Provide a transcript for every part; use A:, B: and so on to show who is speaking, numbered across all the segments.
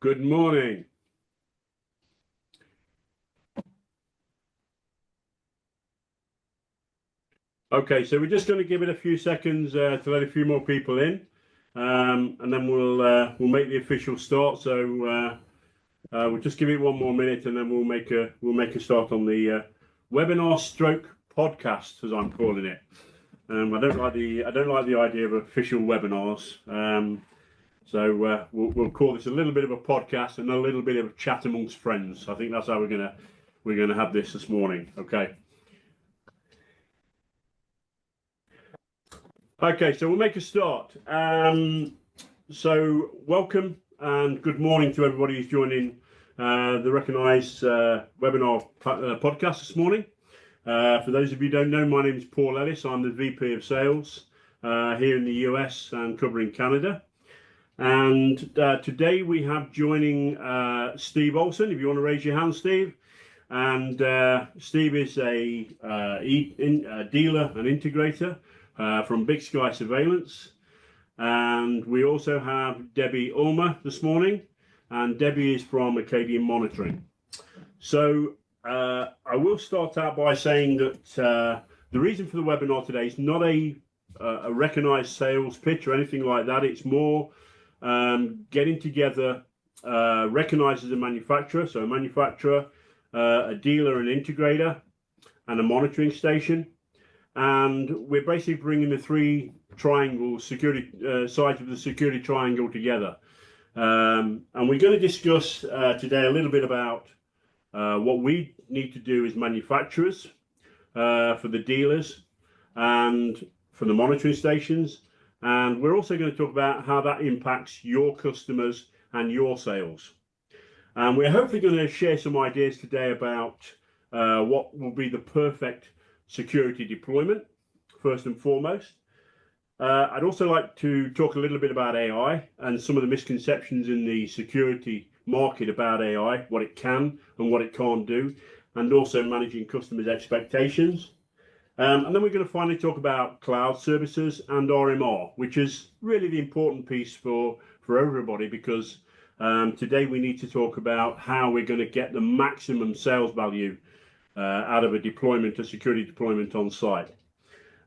A: Good morning. Okay, so we're just going to give it a few seconds to let a few more people in, and then we'll make the official start. So we'll just give it one more minute, and then we'll make a start on the webinar stroke podcast, as I'm calling it. I don't like the idea of official webinars. So we'll call this a little bit of a podcast and a little bit of a chat amongst friends. I think that's how we're gonna have this morning. Okay. Okay, so we'll make a start. So welcome and good morning to everybody who's joining the Reconeyez webinar podcast this morning. For those of you who don't know, my name is Paul Ellis. I'm the VP of Sales here in the US and covering Canada. And today we have joining Steve Olson. If you want to raise your hand, Steve. And Steve is a dealer and integrator from Big Sky Surveillance. And we also have Debbie Ulmer this morning. And Debbie is from Acadian Monitoring. So I will start out by saying that the reason for the webinar today is not a recognized sales pitch or anything like that. It's more getting together Reconeyez as a manufacturer, so a manufacturer, a dealer, an integrator, and a monitoring station. And we're basically bringing the three triangles, security sides of the security triangle together. And we're going to discuss today a little bit about what we need to do as manufacturers for the dealers and for the monitoring stations. And we're also going to talk about how that impacts your customers and your sales. And we're hopefully going to share some ideas today about what will be the perfect security deployment, first and foremost. I'd also like to talk a little bit about AI and some of the misconceptions in the security market about AI, what it can and what it can't do, and also managing customers' expectations. And then we're going to finally talk about cloud services and RMR, which is really the important piece for everybody, because today we need to talk about how we're going to get the maximum sales value out of a deployment, a security deployment on site.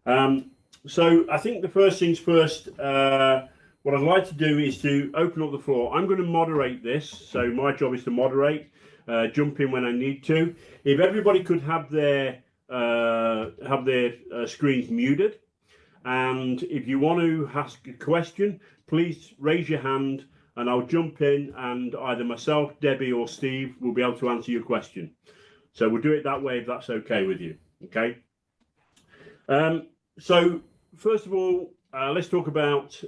A: So I think the first things first, what I'd like to do is to open up the floor. I'm going to moderate this, so my job is to moderate, jump in when I need to. If everybody could have their screens muted, and if you want to ask a question, please raise your hand and I'll jump in, and either myself, Debbie, or Steve will be able to answer your question. So we'll do it that way if that's okay with you. Okay. So first of all, let's talk about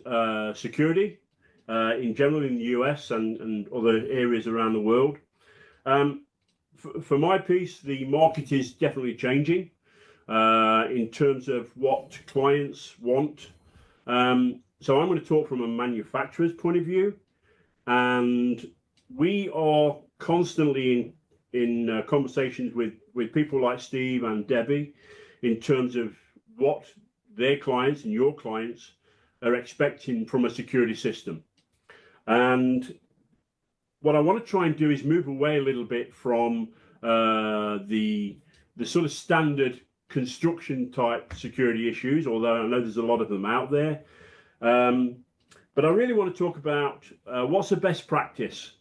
A: security in general in the US and other areas around the world. For my piece, the market is definitely changing in terms of what clients want. So I'm going to talk from a manufacturer's point of view, and we are constantly in conversations with people like Steve and Debbie in terms of what their clients and your clients are expecting from a security system. And what I want to try and do is move away a little bit from the sort of standard construction type security issues, although I know there's a lot of them out there. But I really want to talk about what's the best practice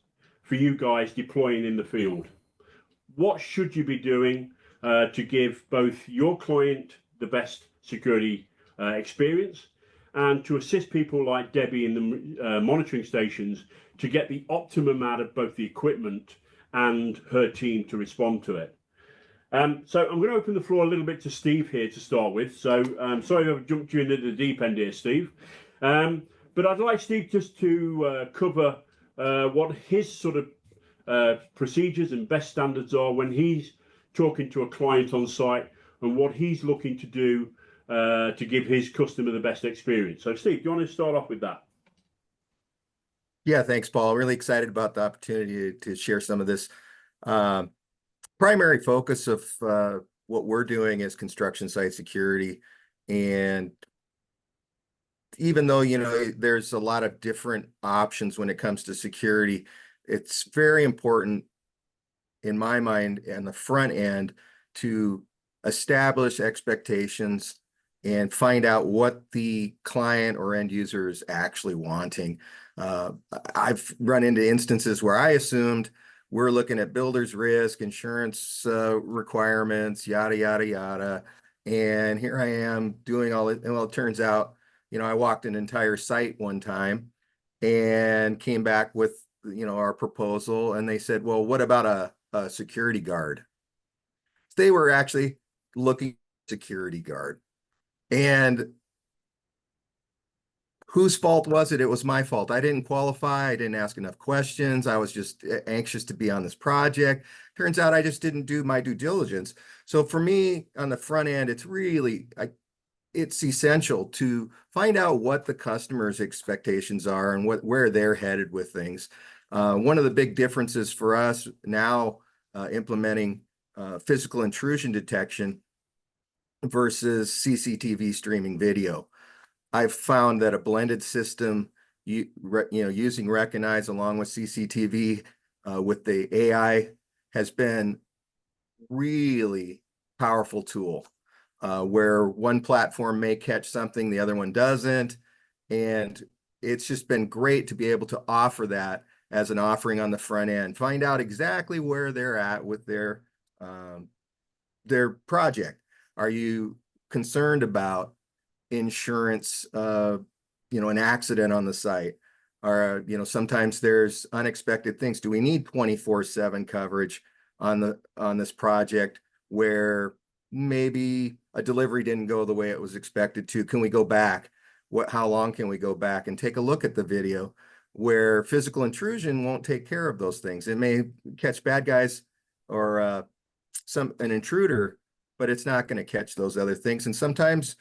A: for you guys deploying in the field. What should you be doing to give both your client the best security experience, and to assist people like Debbie in the monitoring stations to get the optimum out of both the equipment and her team to respond to it. So I'm going to open the floor a little bit to Steve here to start with. So sorry I've jumped you into the deep end here, Steve. But I'd like Steve just to cover what his sort of procedures and best standards are when he's talking to a client on site, and what he's looking to do to give his customer the best experience. So Steve, do you want to start off with that?
B: Yeah, thanks, Paul. Really excited about the opportunity to share some of this. Primary focus of what we're doing is construction site security. And even though, there's a lot of different options when it comes to security, it's very important in my mind and the front end to establish expectations and find out what the client or end user is actually wanting. I've run into instances where I assumed we're looking at builder's risk, insurance requirements, yada, yada, yada. And here I am doing all it. And well, it turns out, I walked an entire site one time and came back with, our proposal. And they said, well, what about a security guard? They were actually looking at a security guard. And whose fault was it? It was my fault. I didn't qualify. I didn't ask enough questions. I was just anxious to be on this project. Turns out I just didn't do my due diligence. So for me on the front end, it's essential to find out what the customer's expectations are and where they're headed with things. One of the big differences for us now implementing physical intrusion detection versus CCTV streaming video. I've found that a blended system, using Reconeyez along with CCTV with the AI has been really powerful tool where one platform may catch something, the other one doesn't. And it's just been great to be able to offer that as an offering on the front end, find out exactly where they're at with their project. Are you concerned about insurance, an accident on the site? Or, sometimes there's unexpected things. Do we need 24/7 coverage on this project where maybe a delivery didn't go the way it was expected to? Can we go back? How long can we go back and take a look at the video? Where physical intrusion won't take care of those things. It may catch bad guys or an intruder, but it's not going to catch those other things. And sometimes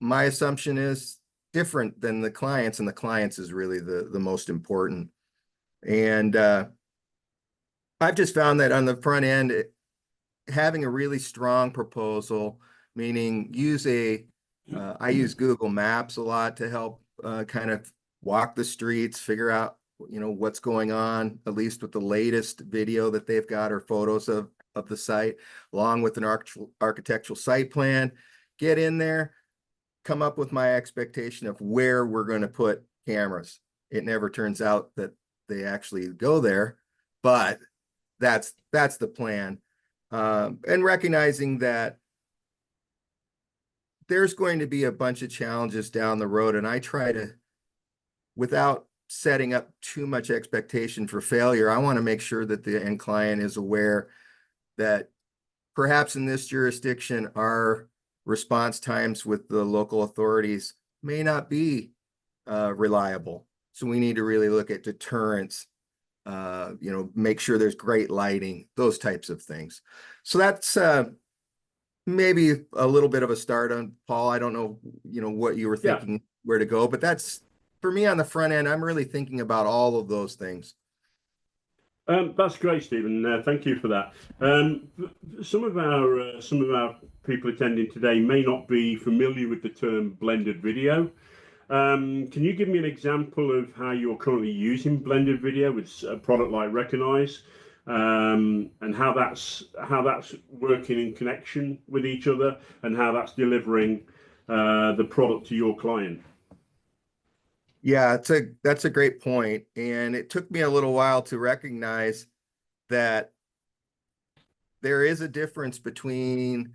B: my assumption is different than the clients, and the clients is really the most important. And I've just found that on the front end, having a really strong proposal, meaning I use Google Maps a lot to help kind of walk the streets, figure out, what's going on, at least with the latest video that they've got or photos of the site, along with an architectural site plan, get in there, come up with my expectation of where we're going to put cameras. It never turns out that they actually go there, but that's the plan. And recognizing that there's going to be a bunch of challenges down the road, and I try to, without setting up too much expectation for failure, I want to make sure that the end client is aware that perhaps in this jurisdiction, our response times with the local authorities may not be reliable. So we need to really look at deterrence, make sure there's great lighting, those types of things. So that's maybe a little bit of a start on, Paul. I don't know, what you were thinking, where to go, but that's, for me on the front end, I'm really thinking about all of those things.
A: That's great, Stephen. Thank you for that. Some of our people attending today may not be familiar with the term blended video. Can you give me an example of how you're currently using blended video with a product like Reconeyez, and how that's working in connection with each other, and how that's delivering the product to your client?
B: Yeah, that's a great point. And it took me a little while to recognize that there is a difference between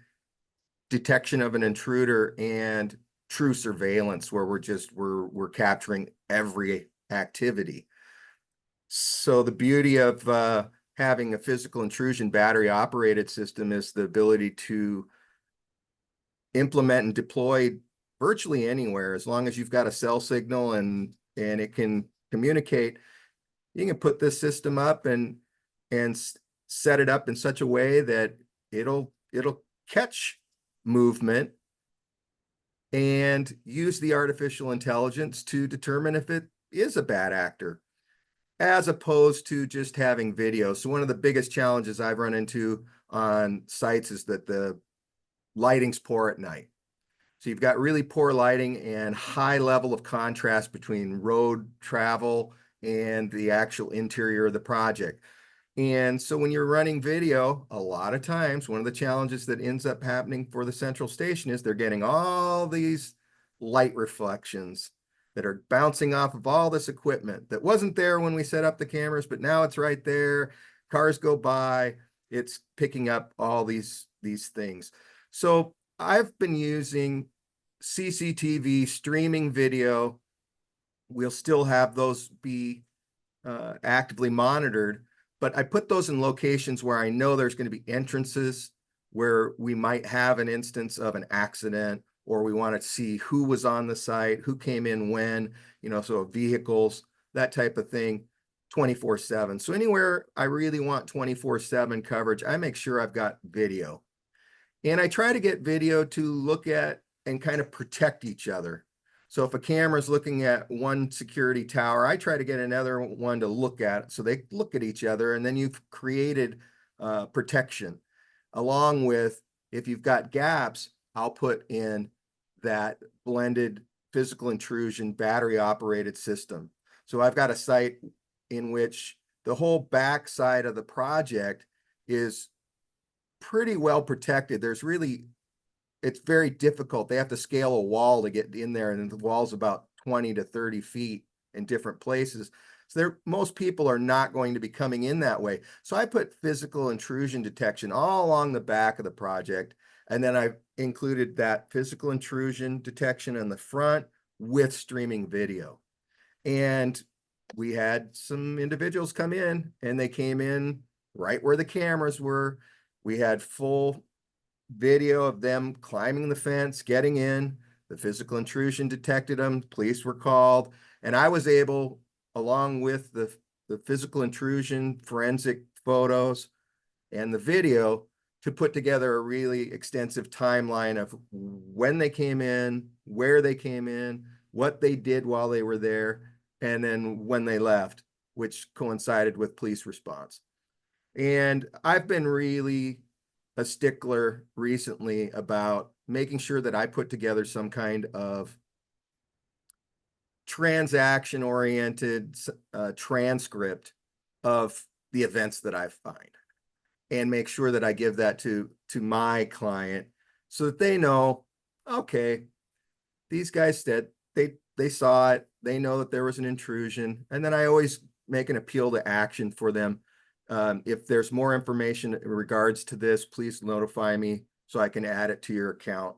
B: detection of an intruder and true surveillance, where we're capturing every activity. So the beauty of having a physical intrusion battery operated system is the ability to implement and deploy virtually anywhere, as long as you've got a cell signal and it can communicate. You can put this system up and set it up in such a way that it'll catch movement and use the artificial intelligence to determine if it is a bad actor, as opposed to just having video. So one of the biggest challenges I've run into on sites is that the lighting's poor at night. So you've got really poor lighting and high level of contrast between road travel and the actual interior of the project. And so when you're running video, a lot of times, one of the challenges that ends up happening for the central station is they're getting all these light reflections that are bouncing off of all this equipment that wasn't there when we set up the cameras, but now it's right there. Cars go by, it's picking up all these things. So I've been using CCTV streaming video. We'll still have those be actively monitored, but I put those in locations where I know there's going to be entrances where we might have an instance of an accident, or we want to see who was on the site, who came in when, so vehicles, that type of thing, 24/7. So anywhere I really want 24/7 coverage, I make sure I've got video. And I try to get video to look at and kind of protect each other. So if a camera is looking at one security tower, I try to get another one to look at, so they look at each other, and then you've created protection. Along with, if you've got gaps, I'll put in that blended physical intrusion battery operated system. So I've got a site in which the whole back side of the project is pretty well protected. It's very difficult. They have to scale a wall to get in there, and the wall's about 20 to 30 feet in different places. So most people are not going to be coming in that way. So I put physical intrusion detection all along the back of the project. And then I included that physical intrusion detection in the front with streaming video. And we had some individuals come in, and they came in right where the cameras were. We had full video of them climbing the fence, getting in. The physical intrusion detected them. Police were called, and I was able, along with the physical intrusion forensic photos and the video, to put together a really extensive timeline of when they came in, where they came in, what they did while they were there, and then when they left, which coincided with police response. And I've been really a stickler recently about making sure that I put together some kind of transaction-oriented transcript of the events that I find, and make sure that I give that to my client so that they know, okay, these guys said they saw it, they know that there was an intrusion, and then I always make an appeal to action for them. If there's more information in regards to this, please notify me so I can add it to your account.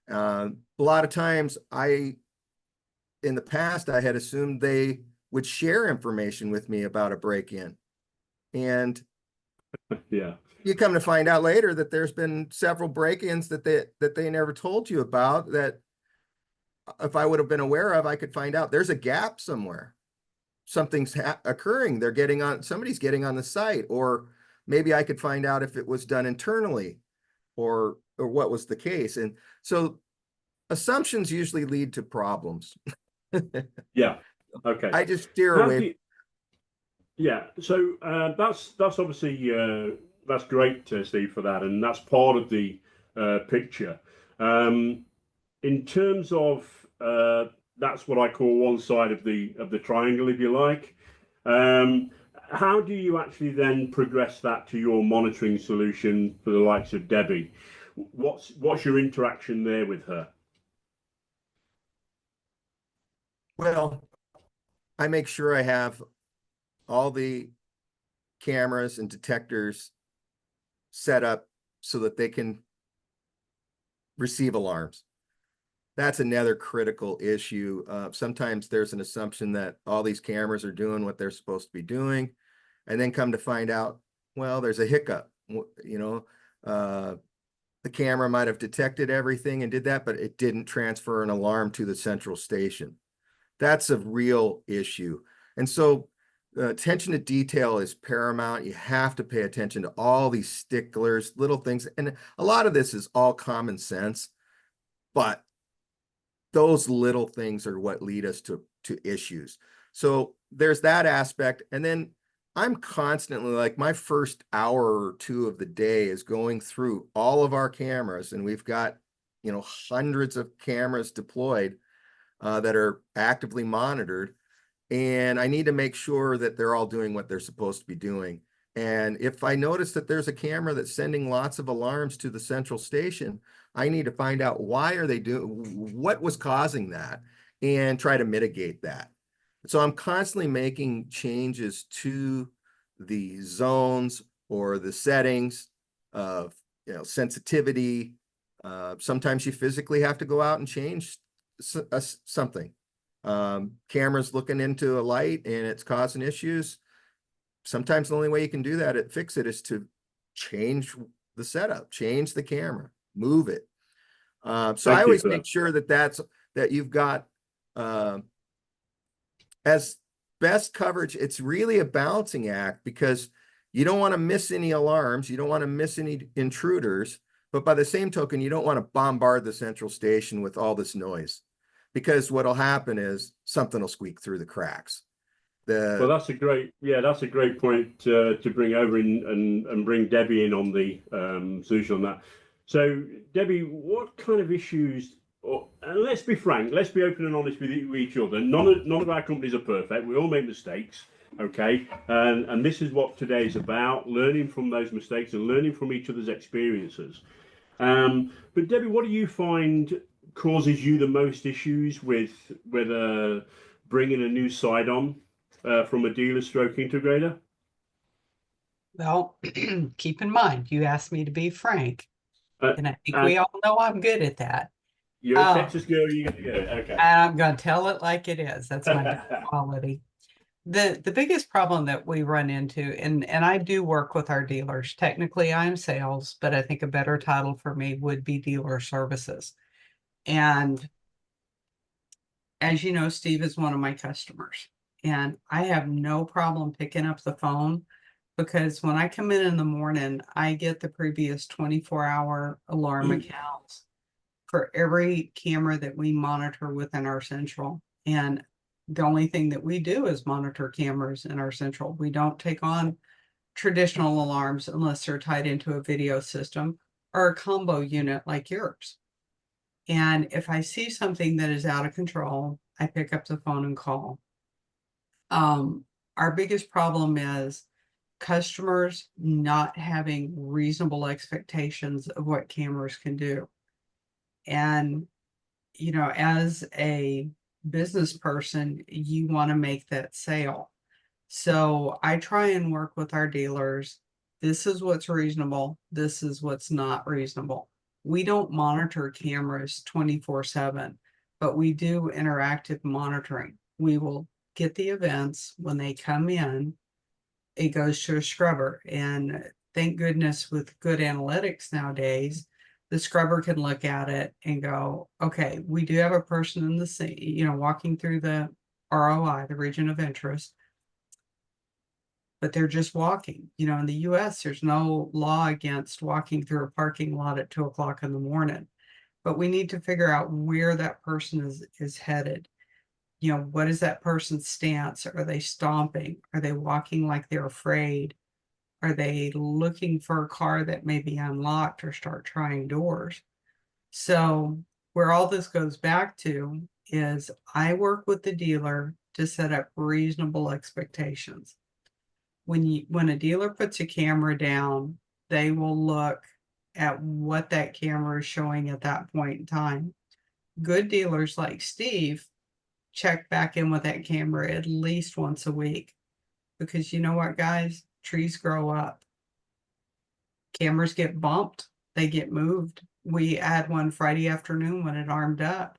B: A lot of times in the past, I had assumed they would share information with me about a break-in. And
A: yeah,
B: you come to find out later that there's been several break-ins that they never told you about, that if I would have been aware of, I could find out there's a gap somewhere. Something's occurring. Somebody's getting on the site, or maybe I could find out if it was done internally or what was the case. And so assumptions usually lead to problems.
A: yeah, okay.
B: I just steer
A: How do
B: away.
A: you, yeah, so that's obviously that's great, Steve, for that, and that's part of the picture. In terms of that's what I call one side of the triangle, if you like. How do you actually then progress that to your monitoring solution for the likes of Debbie? What's your interaction there with her?
B: Well, I make sure I have all the cameras and detectors set up so that they can receive alarms. That's another critical issue. Sometimes there's an assumption that all these cameras are doing what they're supposed to be doing, and then come to find out, well, there's a hiccup. The camera might have detected everything and did that, but it didn't transfer an alarm to the central station. That's a real issue. And so attention to detail is paramount. You have to pay attention to all these sticklers, little things. And a lot of this is all common sense, but those little things are what lead us to issues. So there's that aspect. And then I'm constantly, like, my first hour or two of the day is going through all of our cameras, and we've got, hundreds of cameras deployed that are actively monitored. and I need to make sure that they're all doing what they're supposed to be doing. And if I notice that there's a camera that's sending lots of alarms to the central station, I need to find out why are they doing, what was causing that, and try to mitigate that. So I'm constantly making changes to the zones or the settings of, sensitivity. Sometimes you physically have to go out and change something. Cameras looking into a light and it's causing issues. Sometimes the only way you can do that and fix it is to change the setup, change the camera, move it. So
A: Thank
B: I
A: you
B: always
A: for
B: make
A: that.
B: sure that you've got as best coverage. It's really a balancing act because you don't want to miss any alarms, you don't want to miss any intruders, but by the same token, you don't want to bombard the central station with all this noise, because what'll happen is something will squeak through the cracks.
A: Well, that's a great point to bring over and bring Debbie in on the solution on that. So, Debbie, what kind of issues? And let's be frank, let's be open and honest with each other. None of our companies are perfect. We all make mistakes, okay? And this is what today is about: learning from those mistakes and learning from each other's experiences. But Debbie, what do you find causes you the most issues with bringing a new side on from a dealer stroke integrator?
C: Well, keep in mind, you asked me to be frank,
A: Uh,
C: and I think
A: and
C: we all know I'm good at that.
A: you're a
C: Um,
A: Texas girl, you get okay.
C: And I'm going to tell it like it is. That's my best quality. The biggest problem that we run into, and I do work with our dealers. Technically, I'm sales, but I think a better title for me would be dealer services. And as you know, Steve is one of my customers, and I have no problem picking up the phone because when I come in the morning, I get the previous 24-hour alarm accounts for every camera that we monitor within our central. And the only thing that we do is monitor cameras in our central. We don't take on traditional alarms unless they're tied into a video system or a combo unit like yours. And if I see something that is out of control, I pick up the phone and call. Our biggest problem is customers not having reasonable expectations of what cameras can do. And, as a business person, you want to make that sale. So I try and work with our dealers. This is what's reasonable. This is what's not reasonable. We don't monitor cameras 24/7, but we do interactive monitoring. We will get the events when they come in. It goes to a scrubber, and thank goodness with good analytics nowadays, the scrubber can look at it and go, okay, we do have a person in the scene, walking through the ROI, the region of interest, but they're just walking. In the US, there's no law against walking through a parking lot at 2 o'clock in the morning, but we need to figure out where that person is headed. What is that person's stance? Are they stomping? Are they walking like they're afraid? Are they looking for a car that may be unlocked or start trying doors? So where all this goes back to is I work with the dealer to set up reasonable expectations. When a dealer puts a camera down, they will look at what that camera is showing at that point in time. Good dealers like Steve check back in with that camera at least once a week, because you know what, guys? Trees grow up. Cameras get bumped. They get moved. We had one Friday afternoon when it armed up.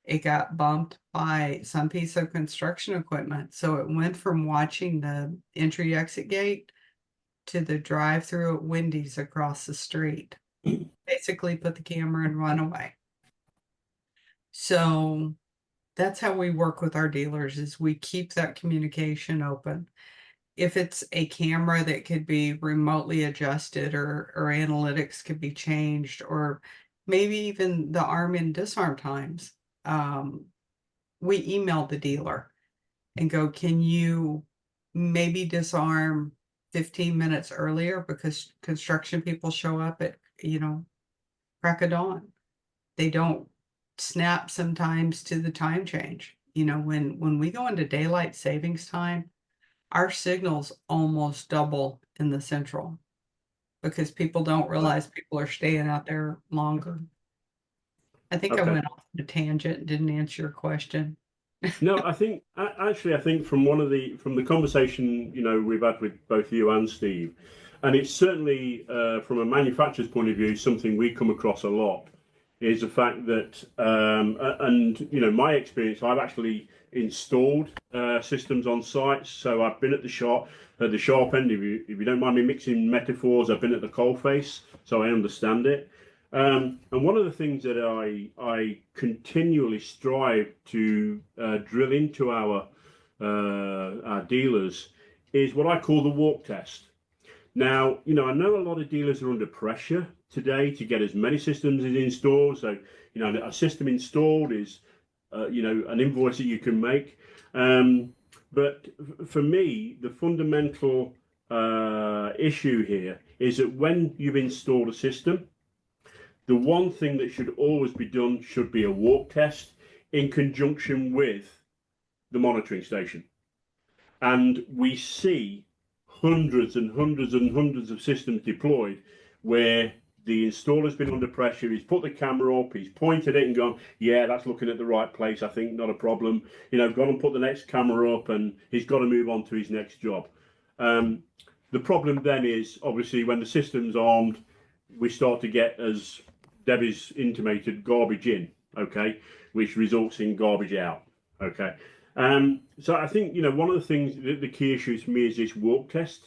C: It got bumped by some piece of construction equipment. So it went from watching the entry exit gate to the drive-through at Wendy's across the street. Basically put the camera and run away. So that's how we work with our dealers, is we keep that communication open. If it's a camera that could be remotely adjusted or analytics could be changed, or maybe even the arm and disarm times, we email the dealer and go, can you maybe disarm 15 minutes earlier, because construction people show up at, crack of dawn. They don't snap sometimes to the time change. you know, when we go into daylight savings time, our signals almost double in the central because people don't realize people are staying out there longer. I think I
A: Okay.
C: went off on a tangent and didn't answer your question.
A: No, I think actually, I think from from the conversation we've had with both you and Steve, and it's certainly from a manufacturer's point of view something we come across a lot, is the fact that and my experience, I've actually installed systems on sites. So I've been at the sharp end. If you don't mind me mixing metaphors, I've been at the coalface, so I understand it. And one of the things that I continually strive to drill into our dealers is what I call the walk test. Now, I know a lot of dealers are under pressure today to get as many systems as installed. So, a system installed is, an invoice that you can make. But for me, the fundamental issue here is that when you've installed a system, the one thing that should always be done should be a walk test in conjunction with the monitoring station. And we see hundreds and hundreds and hundreds of systems deployed where the installer's been under pressure, he's put the camera up, he's pointed it and gone, yeah, that's looking at the right place, I think, not a problem. Gone and put the next camera up, and he's got to move on to his next job. The problem then is, obviously, when the system's armed, we start to get, as Debbie's intimated, garbage in, okay, which results in garbage out, okay. So I think, one of the things, the key issues for me is this walk test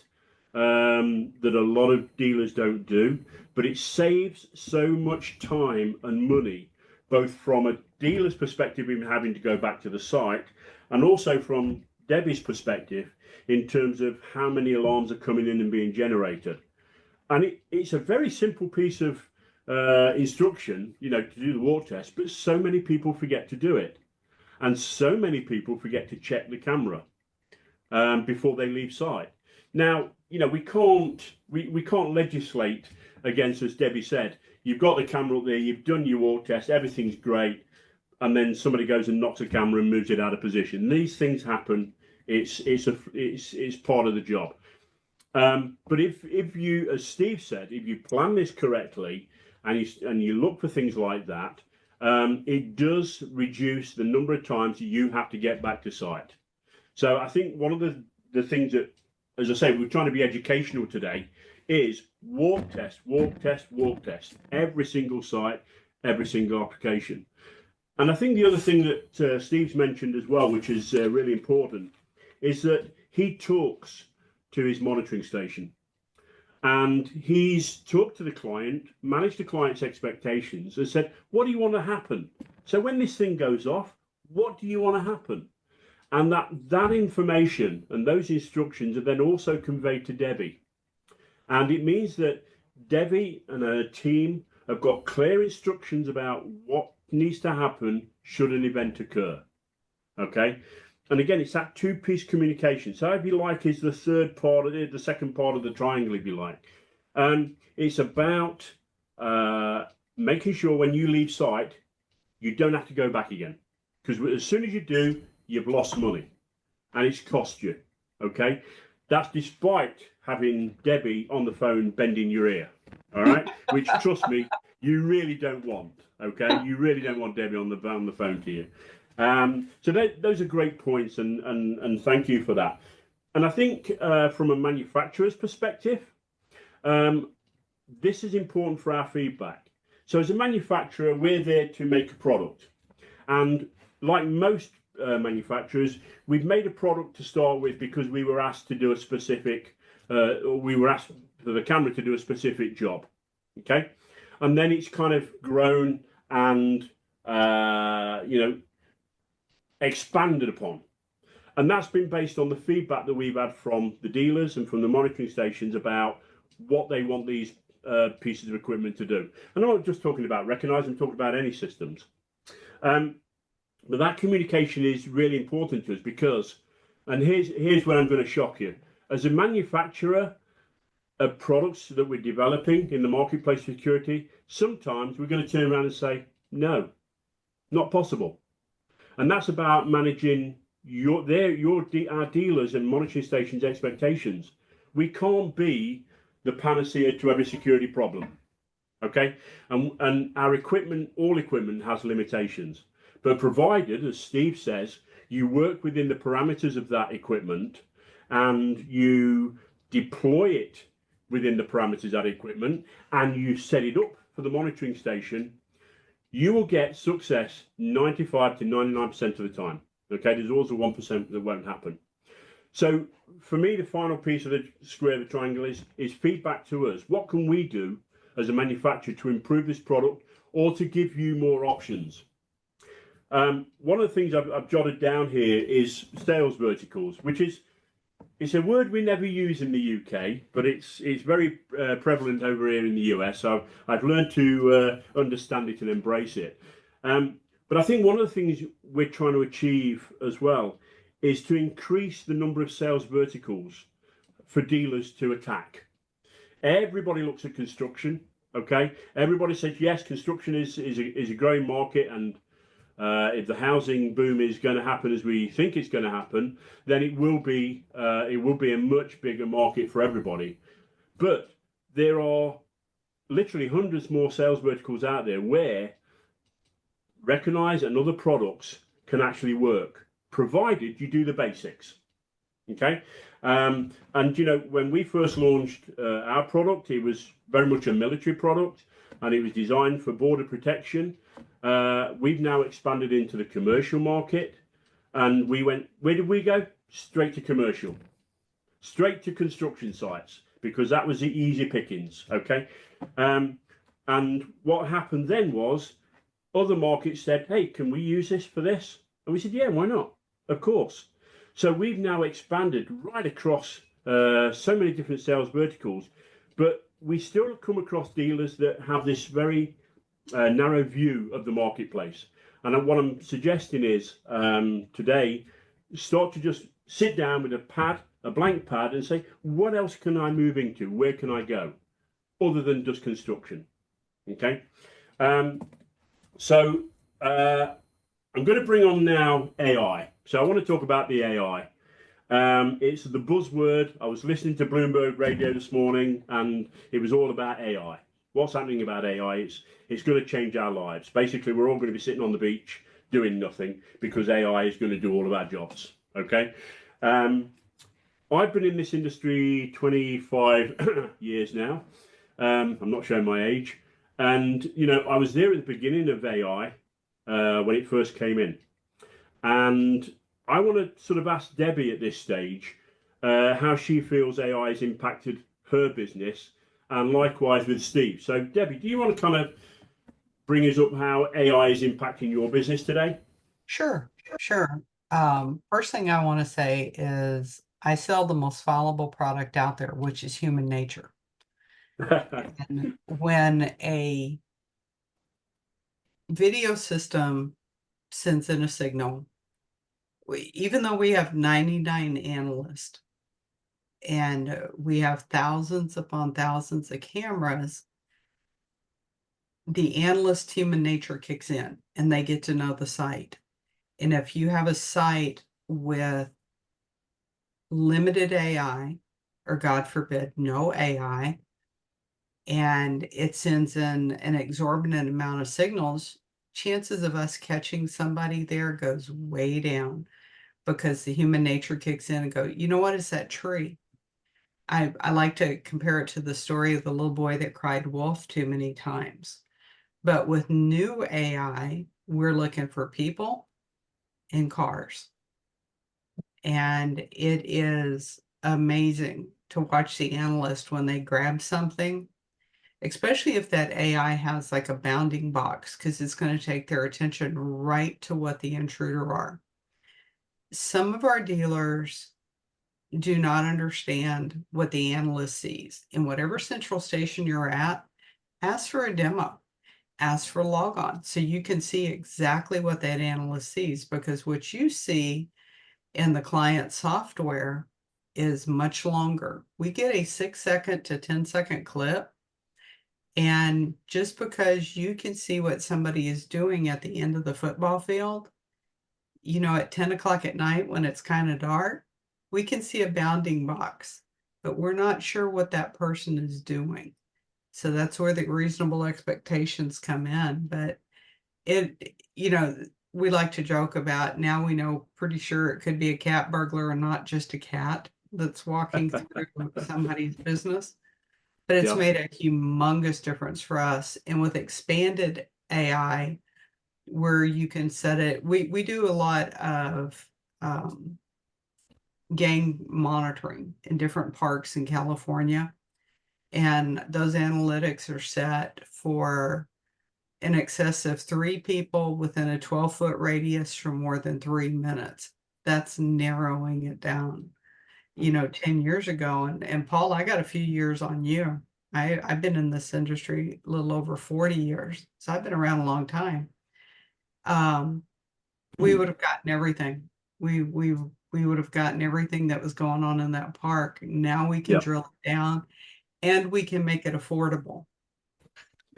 A: that a lot of dealers don't do, but it saves so much time and money, both from a dealer's perspective in having to go back to the site, and also from Debbie's perspective in terms of how many alarms are coming in and being generated. And it's a very simple piece of instruction, to do the walk test, but so many people forget to do it. And so many people forget to check the camera before they leave site. Now, we can't legislate against, as Debbie said, you've got the camera up there, you've done your walk test, everything's great, and then somebody goes and knocks a camera and moves it out of position. These things happen. It's part of the job. But if you, as Steve said, if you plan this correctly and you look for things like that, it does reduce the number of times you have to get back to site. So I think one of the things that, as I say, we're trying to be educational today, is walk test, walk test, walk test. Every single site, every single application. And I think the other thing that Steve's mentioned as well, which is really important, is that he talks to his monitoring station. And he's talked to the client, managed the client's expectations, and said, what do you want to happen? So when this thing goes off, what do you want to happen? And that information and those instructions are then also conveyed to Debbie. And it means that Debbie and her team have got clear instructions about what needs to happen should an event occur. Okay? And again, it's that two-piece communication. So if you like, is the third part of it, the second part of the triangle, if you like. It's about making sure when you leave site, you don't have to go back again. Because as soon as you do, you've lost money and it's cost you. Okay? That's despite having Debbie on the phone bending your ear. All right? Which, trust me, you really don't want. Okay? You really don't want Debbie on the phone to you. So those are great points, and thank you for that. And I think from a manufacturer's perspective, this is important for our feedback. So as a manufacturer, we're there to make a product. And like most manufacturers, we've made a product to start with because we were asked to do a specific, we were asked for the camera to do a specific job. Okay? And then it's kind of grown and, expanded upon. And that's been based on the feedback that we've had from the dealers and from the monitoring stations about what they want these pieces of equipment to do. And I'm not just talking about Reconeyez, I'm talking about any systems. But that communication is really important to us because, and here's where I'm going to shock you. As a manufacturer of products that we're developing in the marketplace for security, sometimes we're going to turn around and say, no, not possible. and that's about managing our dealers and monitoring stations' expectations. We can't be the panacea to every security problem. Okay, and our equipment, all equipment has limitations, but provided, as Steve says, you work within the parameters of that equipment and you deploy it within the parameters of that equipment and you set it up for the monitoring station, you will get success 95 to 99% of the time. Okay, there's always a 1% that won't happen. So for me, the final piece of the square, the triangle, is feedback to us. What can we do as a manufacturer to improve this product or to give you more options? One of the things I've jotted down here is sales verticals, which it's a word we never use in the UK, but it's very prevalent over here in the US. So I've learned to understand it and embrace it. But I think one of the things we're trying to achieve as well is to increase the number of sales verticals for dealers to attack. Everybody looks at construction, okay? Everybody says, yes, construction is a growing market, and if the housing boom is going to happen as we think it's going to happen, then it will be a much bigger market for everybody. But there are literally hundreds more sales verticals out there where Reconeyez and other products can actually work, provided you do the basics. Okay, and when we first launched our product, it was very much a military product, and it was designed for border protection. We've now expanded into the commercial market, and where did we go? Straight to commercial, straight to construction sites, because that was the easy pickings. Okay, and what happened then was other markets said, hey, can we use this for this? And we said, yeah, why not? Of course. So we've now expanded right across so many different sales verticals, but we still come across dealers that have this very narrow view of the marketplace. And what I'm suggesting is today, start to just sit down with a blank pad, and say, what else can I move into? Where can I go? Other than just construction. Okay. So I'm going to bring on now AI. So I want to talk about the AI. It's the buzzword. I was listening to Bloomberg Radio this morning, and it was all about AI. What's happening about AI? It's going to change our lives. Basically, we're all going to be sitting on the beach doing nothing because AI is going to do all of our jobs. Okay. I've been in this industry 25 years now. I'm not showing my age. And, I was there at the beginning of AI when it first came in. And I want to sort of ask Debbie at this stage how she feels AI has impacted her business, and likewise with Steve. So, Debbie, do you want to kind of bring us up how AI is impacting your business today?
C: Sure. First thing I want to say is I sell the most fallible product out there, which is human nature. And when a video system sends in a signal, even though we have 99 analysts and we have thousands upon thousands of cameras, the analyst human nature kicks in and they get to know the site. And if you have a site with limited AI, or God forbid, no AI, and it sends in an exorbitant amount of signals, chances of us catching somebody there goes way down, because the human nature kicks in and go, you know what is that tree? I like to compare it to the story of the little boy that cried wolf too many times. But with new AI, we're looking for people and cars. And it is amazing to watch the analyst when they grab something, especially if that AI has like a bounding box, because it's going to take their attention right to what the intruder are. Some of our dealers do not understand what the analyst sees. In whatever central station you're at, ask for a demo, ask for a log on, so you can see exactly what that analyst sees, because what you see in the client software is much longer. We get a 6-second to 10-second clip. And just because you can see what somebody is doing at the end of the football field you know, at 10 o'clock at night when it's kind of dark, we can see a bounding box, but we're not sure what that person is doing. So that's where the reasonable expectations come in. But you know, we like to joke about now we know pretty sure it could be a cat burglar and not just a cat that's walking through somebody's business. But it's
A: Yeah.
C: made a humongous difference for us. And with expanded AI, where you can set it, we do a lot of gang monitoring in different parks in California. And those analytics are set for in excess of 3 people within a 12-foot radius for more than 3 minutes. That's narrowing it down. You know, 10 years ago, and Paul, I got a few years on you. I've been in this industry a little over 40 years, so I've been around a long time. We would have gotten everything. We would have gotten everything that was going on in that park. Now we can
A: Yeah.
C: drill it down, and we can make it affordable.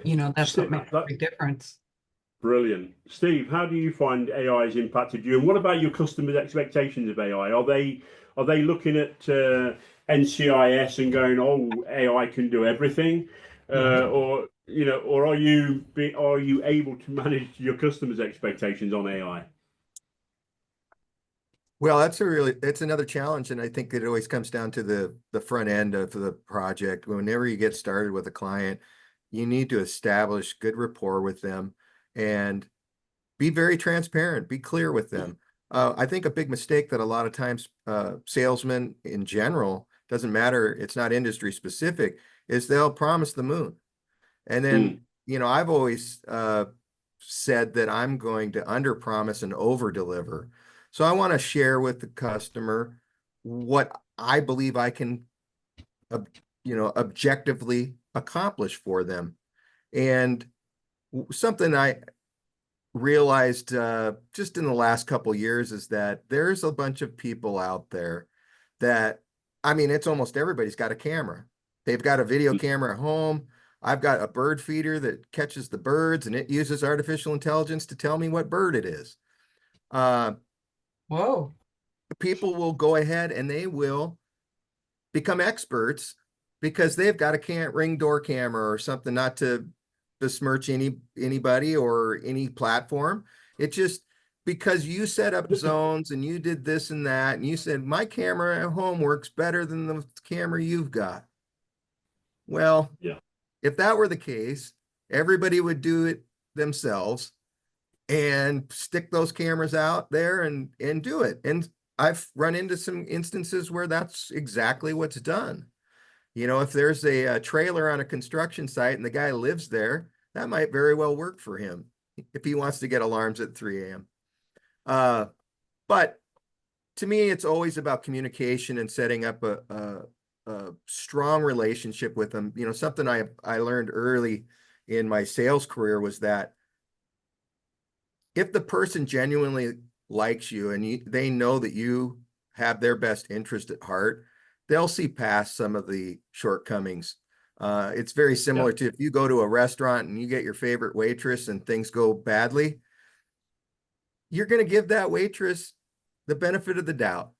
C: You know, that's what makes a big difference.
A: Brilliant. Steve, how do you find AI has impacted you? And what about your customers' expectations of AI? Are they looking at NCIS and going, "Oh, AI can do everything," or you know, or are you able to manage your customers' expectations on AI?
B: Well, it's another challenge, and I think it always comes down to the front end of the project. Whenever you get started with a client, you need to establish good rapport with them and be very transparent, be clear with them. I think a big mistake that a lot of times salesmen in general, doesn't matter, it's not industry specific, is they'll promise the moon. And then, you know, I've always said that I'm going to under promise and over deliver. So I want to share with the customer what I believe I can, you know, objectively accomplish for them. And something I realized just in the last couple of years is that there's a bunch of people out there that, I mean, it's almost everybody's got a camera. They've got a video camera at home. I've got a bird feeder that catches the birds, and it uses artificial intelligence to tell me what bird it is.
C: Whoa.
B: People will go ahead and they will become experts because they've got a ring door camera or something, not to besmirch anybody or any platform. It just because you set up zones and you did this and that, and you said, my camera at home works better than the camera you've got. Well,
A: Yeah.
B: If that were the case, everybody would do it themselves and stick those cameras out there and do it. And I've run into some instances where that's exactly what's done. You know, if there's a trailer on a construction site and the guy lives there, that might very well work for him if he wants to get alarms at 3 a.m. But to me, it's always about communication and setting up a strong relationship with them. You know, something I learned early in my sales career was that if the person genuinely likes you and they know that you have their best interest at heart, they'll see past some of the shortcomings. It's very similar to if you go to a restaurant and you get your favorite waitress and things go badly, you're going to give that waitress the benefit of the doubt.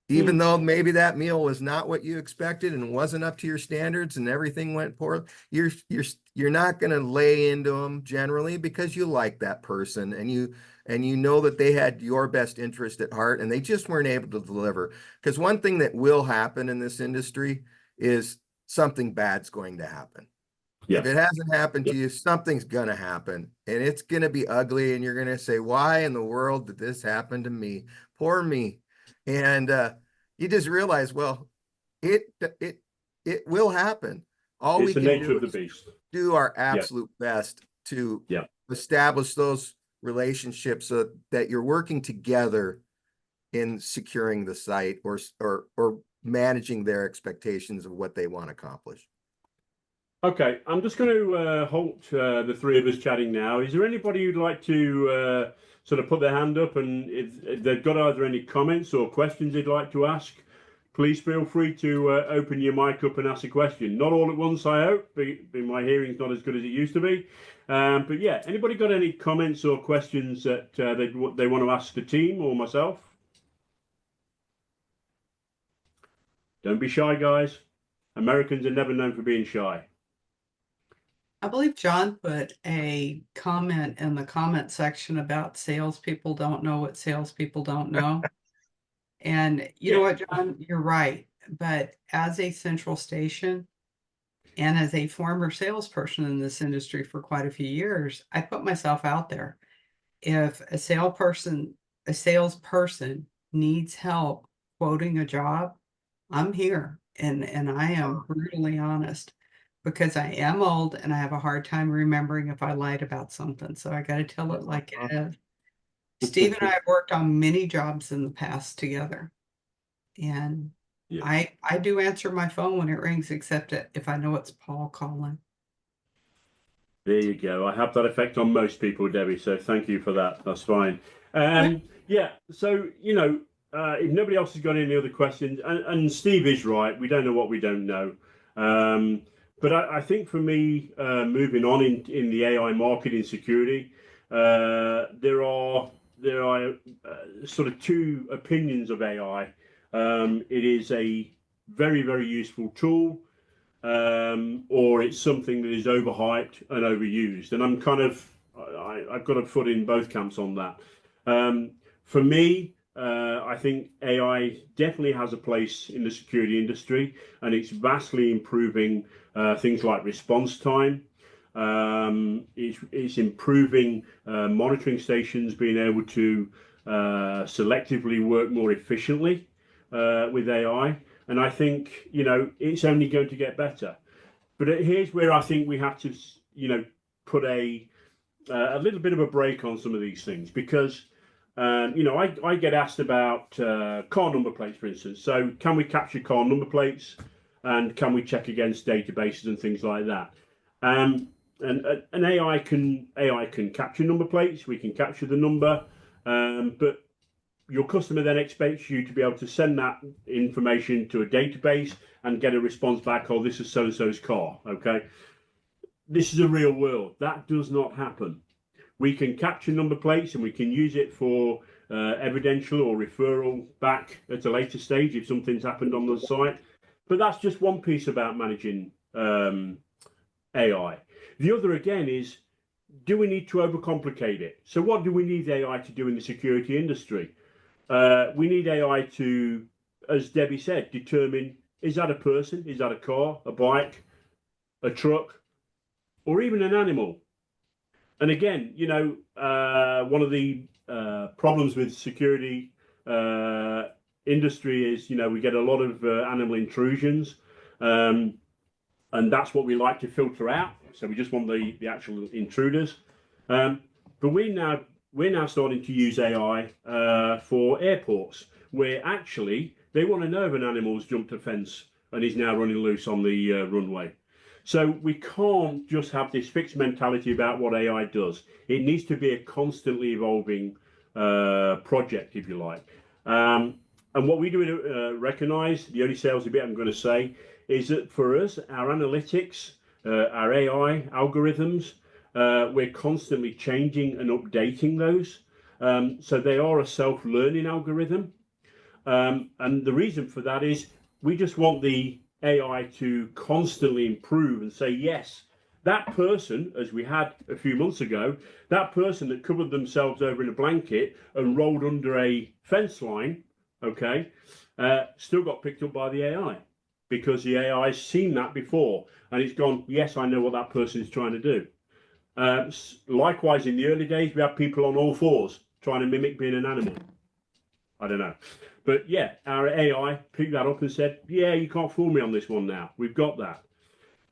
B: Even though maybe that meal was not what you expected and wasn't up to your standards and everything went poorly, you're not going to lay into them generally because you like that person and you know that they had your best interest at heart and they just weren't able to deliver. Because one thing that will happen in this industry is something bad's going to happen. If it hasn't happened to you, something's going to happen and it's going to be ugly and you're going to say, why in the world did this happen to me? Poor me. And you just realize, well, it will happen. All we
A: It's the
B: can
A: nature
B: do
A: of the
B: is
A: beast.
B: do our absolute best to establish those relationships so that you're working together in securing the site or managing their expectations of what they want to accomplish.
A: Okay, I'm just going to halt the three of us chatting now. Is there anybody who'd like to sort of put their hand up, and if they've got either any comments or questions they'd like to ask, please feel free to open your mic up and ask a question. Not all at once, I hope. My hearing's not as good as it used to be. But yeah, anybody got any comments or questions that they want to ask the team or myself? Don't be shy, guys. Americans are never known for being shy.
C: I believe John put a comment in the comment section about salespeople don't know what salespeople don't know. And you know what, John, you're right. But as a central station and as a former salesperson in this industry for quite a few years, I put myself out there. If a salesperson needs help quoting a job, I'm here and I am brutally honest because I am old and I have a hard time remembering if I lied about something. So I got to tell it like it is. Steve and I have worked on many jobs in the past together. And
A: Yeah.
C: I do answer my phone when it rings, except if I know it's Paul calling.
A: There you go. I have that effect on most people, Debbie. So thank you for that. That's fine. Yeah. So, if nobody else has got any other questions, and Steve is right, we don't know what we don't know. But I think for me, moving on in the AI market in security, there are sort of two opinions of AI. It is a very, very useful tool. Or it's something that is overhyped and overused. And I'm kind of, I've got a foot in both camps on that. For me, I think AI definitely has a place in the security industry, and it's vastly improving things like response time. It's improving monitoring stations being able to selectively work more efficiently with AI. And I think, it's only going to get better. But here's where I think we have to, put a little bit of a break on some of these things because, I get asked about car number plates, for instance. So can we capture car number plates and can we check against databases and things like that? And AI can capture number plates. We can capture the number, but your customer then expects you to be able to send that information to a database and get a response back, oh, this is so-and-so's car, okay? This is a real world. That does not happen. We can capture number plates and we can use it for evidential or referral back at a later stage if something's happened on the site. But that's just one piece about managing AI. The other, again, is do we need to overcomplicate it? So what do we need AI to do in the security industry? We need AI to, as Debbie said, determine, is that a person? Is that a car, a bike, a truck, or even an animal? And again, one of the problems with security industry is, we get a lot of animal intrusions, and that's what we like to filter out. So we just want the actual intruders. But we're now starting to use AI for airports, where actually they want to know if an animal's jumped a fence and is now running loose on the runway. So we can't just have this fixed mentality about what AI does. It needs to be a constantly evolving project, if you like. And what we do at Reconeyez, the only salesy bit I'm going to say, is that for us, our analytics, our AI algorithms, we're constantly changing and updating those. So they are a self-learning algorithm. And the reason for that is we just want the AI to constantly improve and say, yes, that person, as we had a few months ago, that person that covered themselves over in a blanket and rolled under a fence line, okay, still got picked up by the AI because the AI has seen that before and it's gone, yes, I know what that person is trying to do. Likewise, in the early days, we had people on all fours trying to mimic being an animal. I don't know. But yeah, our AI picked that up and said, yeah, you can't fool me on this one now. We've got that.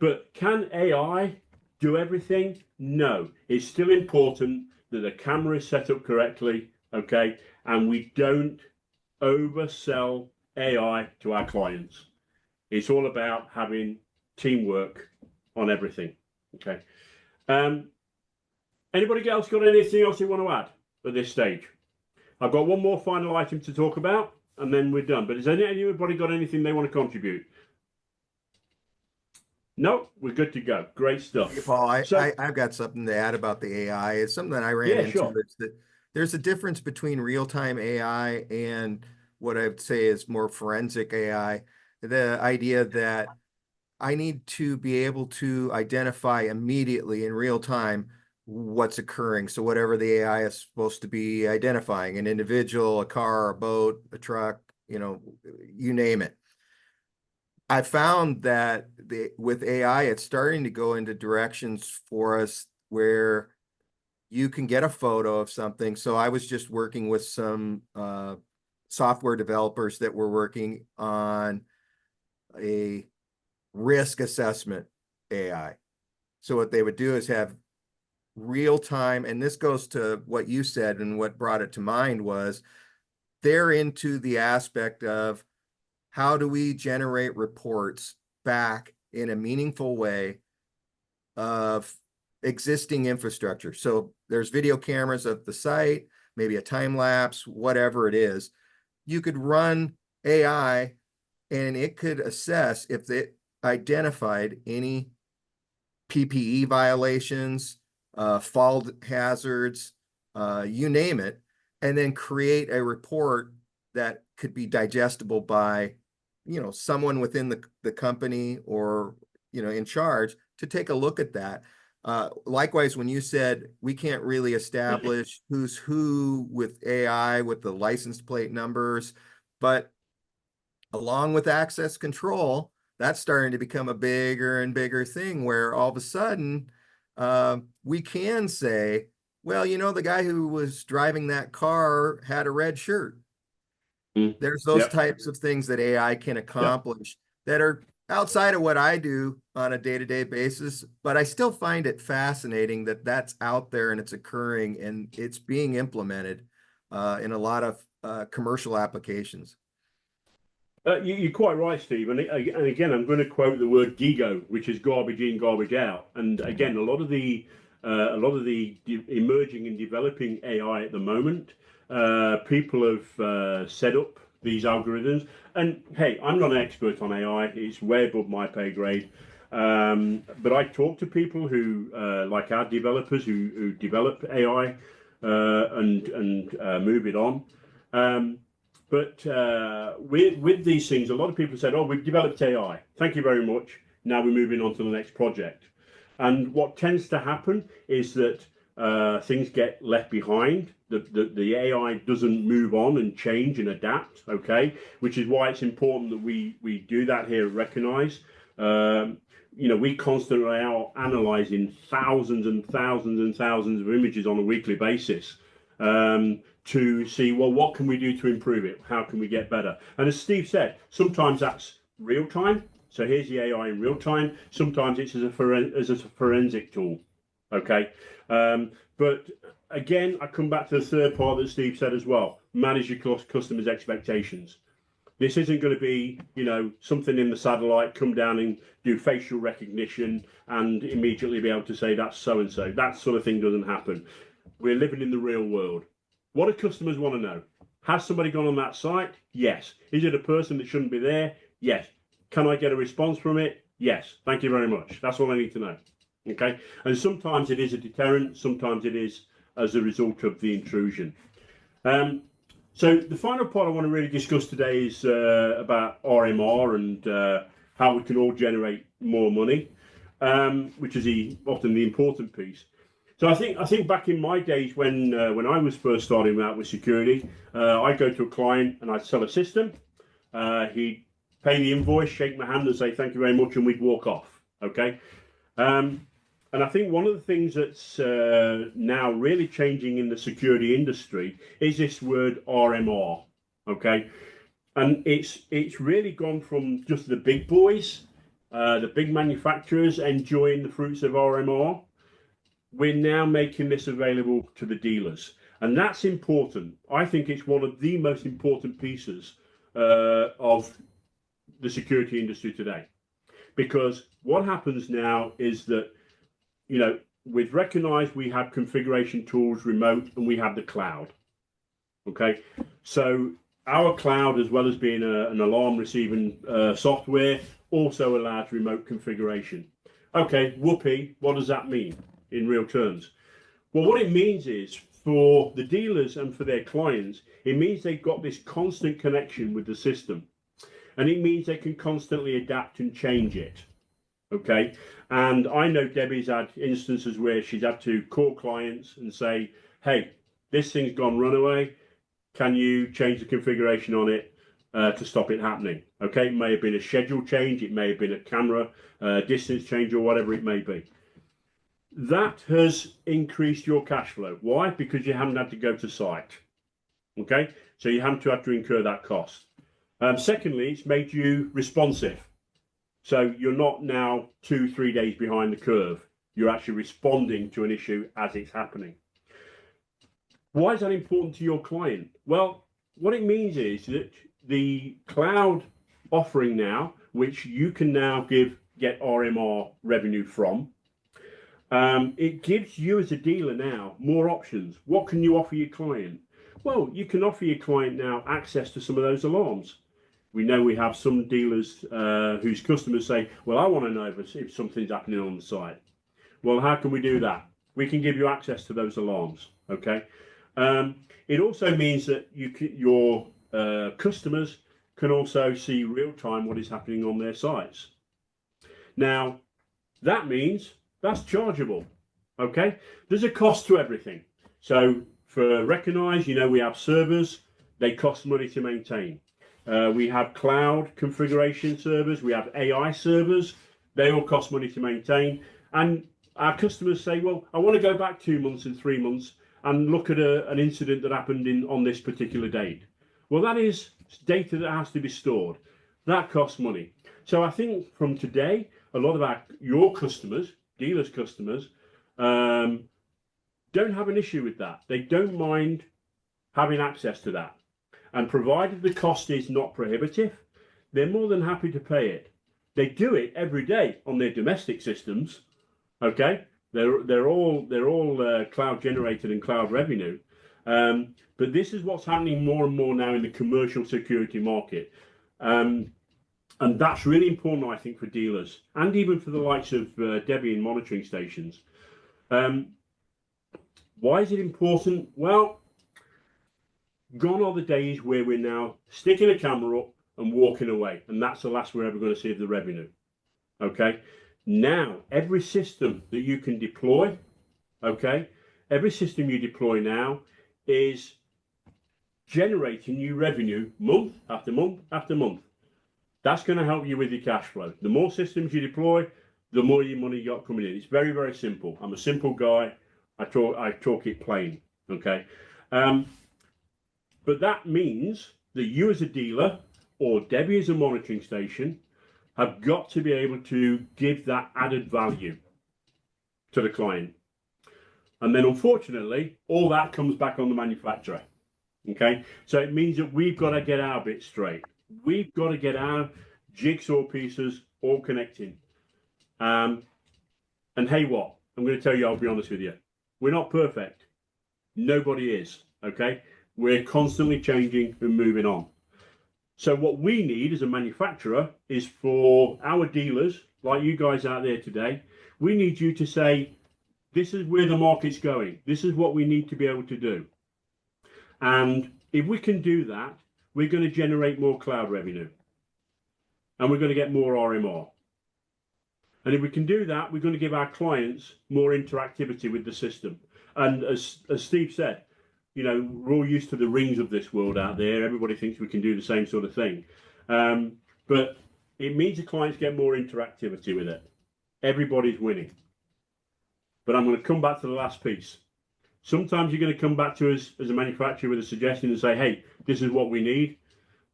A: But can AI do everything? No. It's still important that the camera is set up correctly, okay? And we don't oversell AI to our clients. It's all about having teamwork on everything, okay? Anybody else got anything else you want to add at this stage? I've got one more final item to talk about, and then we're done. But has anybody got anything they want to contribute? No, we're good to go. Great stuff.
B: Hey, Paul,
A: So,
B: I've got something to add about the AI. It's something that I ran
A: yeah,
B: into.
A: sure.
B: It's that there's a difference between real-time AI and what I would say is more forensic AI. The idea that I need to be able to identify immediately in real time what's occurring. So whatever the AI is supposed to be identifying, an individual, a car, a boat, a truck, you name it. I found that with AI, it's starting to go into directions for us where you can get a photo of something. So I was just working with some software developers that were working on a risk assessment AI. So what they would do is have real time, and this goes to what you said, and what brought it to mind was they're into the aspect of how do we generate reports back in a meaningful way of existing infrastructure. So there's video cameras of the site, maybe a time lapse, whatever it is. You could run AI and it could assess if it identified any PPE violations, fault hazards, you name it, and then create a report that could be digestible by, someone within the company or, in charge to take a look at that. Likewise, when you said we can't really establish who's who with AI, with the license plate numbers, but along with access control, that's starting to become a bigger and bigger thing where all of a sudden we can say, well, the guy who was driving that car had a red shirt. There's those
A: Yep.
B: types of things that AI can
A: Yep.
B: accomplish that are outside of what I do on a day-to-day basis, but I still find it fascinating that that's out there and it's occurring and it's being implemented in a lot of commercial applications.
A: You're quite right, Steve. And again, I'm going to quote the word GIGO, which is garbage in, garbage out. And again, a lot of the emerging and developing AI at the moment, people have set up these algorithms. And hey, I'm not an expert on AI; it's way above my pay grade. But I talk to people who, like our developers, who develop AI and move it on. But with these things, a lot of people said, "Oh, we've developed AI. Thank you very much. Now we're moving on to the next project." And what tends to happen is that things get left behind. The AI doesn't move on and change and adapt. Okay, which is why it's important that we do that here at Reconeyez. We constantly are analyzing thousands and thousands and thousands of images on a weekly basis. To see, well, what can we do to improve it? How can we get better? And as Steve said, sometimes that's real time. So here's the AI in real time. Sometimes it's as a forensic tool. Okay. But again, I come back to the third part that Steve said as well. Manage your customers' expectations. This isn't going to be, something in the satellite, come down and do facial recognition and immediately be able to say that's so and so. That sort of thing doesn't happen. We're living in the real world. What do customers want to know? Has somebody gone on that site? Yes. Is it a person that shouldn't be there? Yes. Can I get a response from it? Yes. Thank you very much. That's all I need to know. Okay. And sometimes it is a deterrent. Sometimes it is as a result of the intrusion. So the final part I want to really discuss today is about RMR and how we can all generate more money, which is often the important piece. So I think back in my days when I was first starting out with security, I'd go to a client and I'd sell a system. He'd pay the invoice, shake my hand, and say thank you very much, and we'd walk off. Okay. And I think one of the things that's now really changing in the security industry is this word RMR. Okay, and it's really gone from just the big boys, the big manufacturers enjoying the fruits of RMR. We're now making this available to the dealers, and that's important. I think it's one of the most important pieces of the security industry today, because what happens now is that, with Reconeyez, we have configuration tools, remote, and we have the cloud. Okay, so our cloud, as well as being an alarm receiving software, also allows remote configuration. Okay, whoopee, what does that mean in real terms? Well, what it means is for the dealers and for their clients, it means they've got this constant connection with the system. And it means they can constantly adapt and change it. Okay. And I know Debbie's had instances where she's had to call clients and say, hey, this thing's gone runaway. Can you change the configuration on it to stop it happening? Okay. It may have been a schedule change. It may have been a camera distance change or whatever it may be. That has increased your cash flow. Why? Because you haven't had to go to site. Okay. So you haven't had to incur that cost. Secondly, it's made you responsive. So you're not now 2-3 days behind the curve. You're actually responding to an issue as it's happening. Why is that important to your client? Well, what it means is that the cloud offering now, which you can now get RMR revenue from, it gives you as a dealer now more options. What can you offer your client? Well, you can offer your client now access to some of those alarms. We know we have some dealers whose customers say, well, I want to know if something's happening on the site. Well, how can we do that? We can give you access to those alarms, okay? It also means that your customers can also see real time what is happening on their sites. Now, that means that's chargeable, okay? There's a cost to everything. So for Reconeyez, you know, we have servers, they cost money to maintain. We have cloud configuration servers, we have AI servers, they all cost money to maintain. And our customers say, well, I want to go back 2 months and 3 months and look at an incident that happened on this particular date. Well, that is data that has to be stored. That costs money. So I think from today, a lot of your customers, dealers' customers, don't have an issue with that. They don't mind having access to that. And provided the cost is not prohibitive, they're more than happy to pay it. They do it every day on their domestic systems. Okay, they're all cloud generated and cloud revenue. But this is what's happening more and more now in the commercial security market. And that's really important, I think, for dealers and even for the likes of Debbie in monitoring stations. Why is it important? Well, gone are the days where we're now sticking a camera up and walking away, and that's the last we're ever going to see of the revenue. Okay, now every system that you can deploy, okay, every system you deploy now is generating new revenue month after month after month. That's going to help you with your cash flow. The more systems you deploy, the more your money you got coming in. It's very, very simple. I'm a simple guy. I talk it plain. Okay. But that means that you as a dealer or Debbie as a monitoring station have got to be able to give that added value to the client. And then unfortunately, all that comes back on the manufacturer. Okay. So it means that we've got to get our bit straight. We've got to get our jigsaw pieces all connecting. And hey, what? I'm going to tell you, I'll be honest with you. We're not perfect. Nobody is. Okay. We're constantly changing and moving on. So what we need as a manufacturer is for our dealers, like you guys out there today, we need you to say, this is where the market's going. This is what we need to be able to do. And if we can do that, we're going to generate more cloud revenue. And we're going to get more RMR. And if we can do that, we're going to give our clients more interactivity with the system. And as Steve said, you know, we're all used to the rings of this world out there. Everybody thinks we can do the same sort of thing. But it means the clients get more interactivity with it. Everybody's winning. But I'm going to come back to the last piece. Sometimes you're going to come back to us as a manufacturer with a suggestion and say, hey, this is what we need.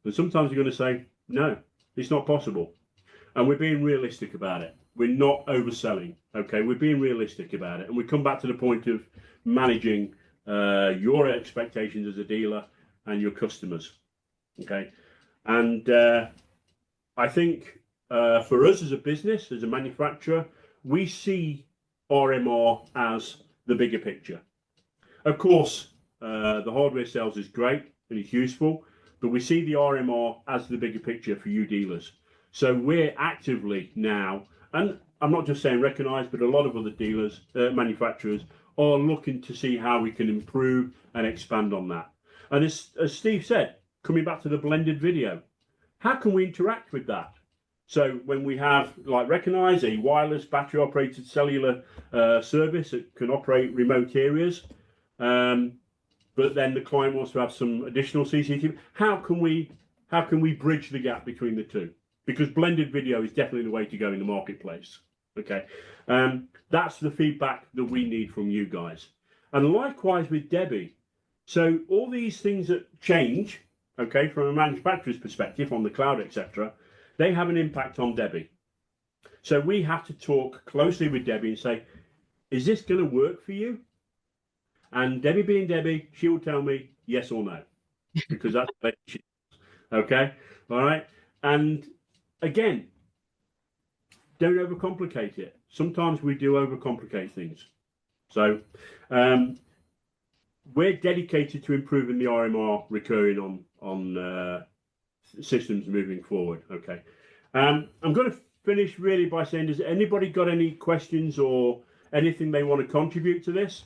A: And sometimes you're going to say, no, it's not possible. And we're being realistic about it. We're not overselling. Okay, we're being realistic about it. And we come back to the point of managing your expectations as a dealer and your customers. Okay, and I think for us as a business, as a manufacturer, we see RMR as the bigger picture. Of course, the hardware sales is great and it's useful, but we see the RMR as the bigger picture for you dealers. So we're actively now, and I'm not just saying Reconeyez, but a lot of other dealers, manufacturers are looking to see how we can improve and expand on that. And as Steve said, coming back to the blended video, how can we interact with that? So when we have, like Reconeyez, a wireless battery operated cellular service that can operate remote areas, but then the client wants to have some additional CCTV, how can we bridge the gap between the two? Because blended video is definitely the way to go in the marketplace. Okay, that's the feedback that we need from you guys. And likewise with Debbie. So all these things that change, okay, from a manufacturer's perspective on the cloud, etc., they have an impact on Debbie. So we have to talk closely with Debbie and say, is this going to work for you? And Debbie being Debbie, she will tell me yes or no, because that's what she does. Okay, all right. And again, don't overcomplicate it. Sometimes we do overcomplicate things. So we're dedicated to improving the RMR recurring on systems moving forward. Okay, I'm going to finish really by saying, does anybody got any questions or anything they want to contribute to this?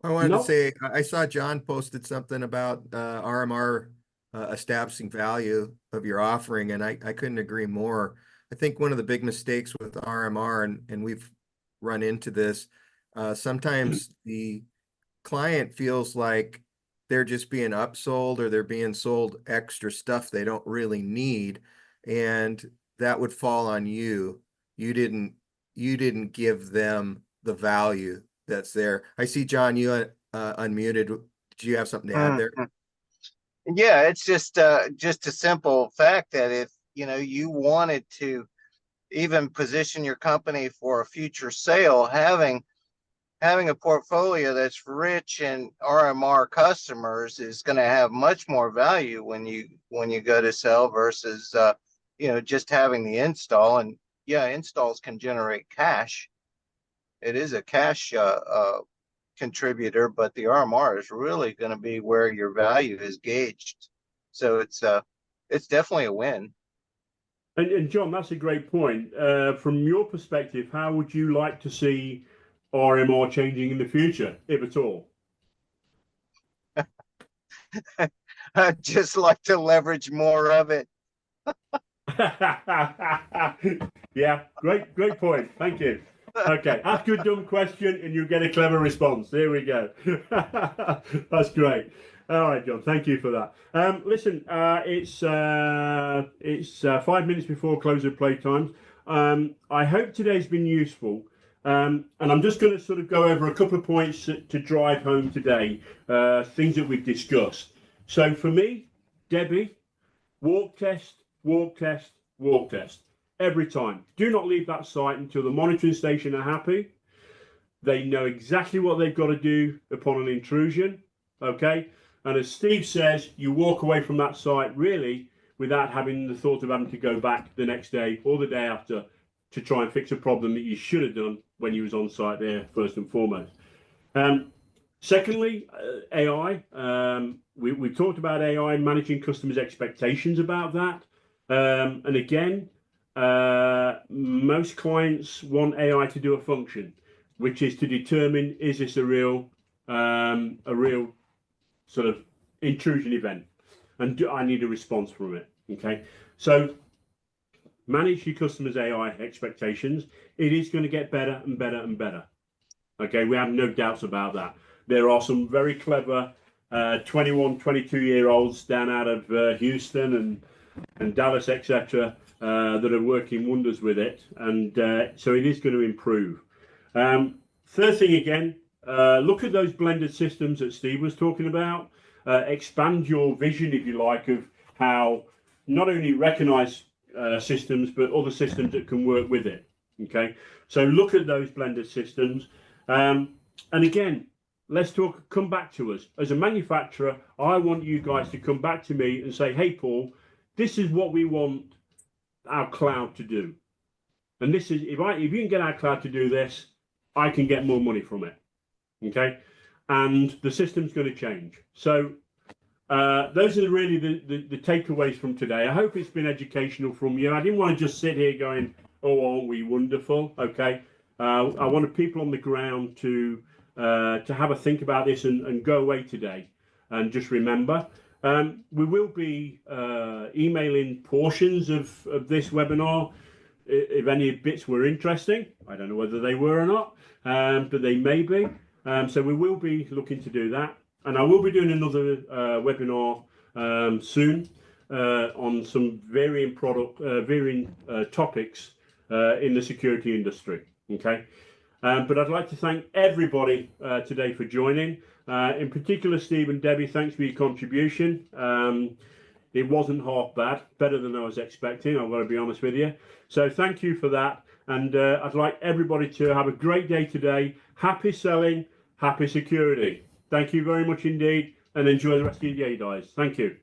B: I wanted
A: No?
B: to say, I saw John posted something about RMR establishing value of your offering, and I couldn't agree more. I think one of the big mistakes with RMR, and we've run into this, sometimes the client feels like they're just being upsold or they're being sold extra stuff they don't really need, and that would fall on you. You didn't give them the value that's there. I see, John, you unmuted. Did you have something to add there?
D: Yeah, it's just a simple fact that if you wanted to even position your company for a future sale, having a portfolio that's rich in RMR customers is going to have much more value when you go to sell versus just having the install. And yeah, installs can generate cash. It is a cash contributor, but the RMR is really going to be where your value is gauged. So it's definitely a win.
A: And John, that's a great point. From your perspective, how would you like to see RMR changing in the future, if at all?
D: I'd just like to leverage more of it.
A: Yeah, great point. Thank you. Okay, ask a dumb question and you get a clever response. There we go. That's great. All right, John, thank you for that. Listen, it's 5 minutes before close of play times. I hope today's been useful. And I'm just going to sort of go over a couple of points to drive home today, things that we've discussed. So for me, Debbie, walk test, walk test, walk test. Every time. Do not leave that site until the monitoring station are happy. They know exactly what they've got to do upon an intrusion. Okay? And as Steve says, you walk away from that site really without having the thought of having to go back the next day or the day after to try and fix a problem that you should have done when you was on site there first and foremost. Secondly, AI. We talked about AI, managing customers' expectations about that. And again, most clients want AI to do a function, which is to determine, is this a real sort of intrusion event, and do I need a response from it? Okay, so manage your customers' AI expectations. It is going to get better and better and better. Okay, we have no doubts about that. There are some very clever 21, 22-year-olds down out of Houston and Dallas, etc., that are working wonders with it, and so it is going to improve. Third thing again, look at those blended systems that Steve was talking about. Expand your vision, if you like, of how not only Reconeyez systems, but other systems that can work with it. Okay, so look at those blended systems, and again, let's talk. Come back to us as a manufacturer. I want you guys to come back to me and say, "Hey, Paul, this is what we want our cloud to do, and this is if you can get our cloud to do this, I can get more money from it." Okay, and the system's going to change. So those are really the takeaways from today. I hope it's been educational from you. I didn't want to just sit here going, oh, aren't we wonderful? Okay. I wanted people on the ground to have a think about this and go away today and just remember. We will be emailing portions of this webinar if any bits were interesting. I don't know whether they were or not, but they may be. So we will be looking to do that. And I will be doing another webinar soon on some varying topics in the security industry. Okay. But I'd like to thank everybody today for joining. In particular, Steve and Debbie, thanks for your contribution. It wasn't half bad, better than I was expecting, I've got to be honest with you. So thank you for that. And I'd like everybody to have a great day today. Happy selling, happy security. Thank you very much indeed, and enjoy the rest of your day, guys. Thank you.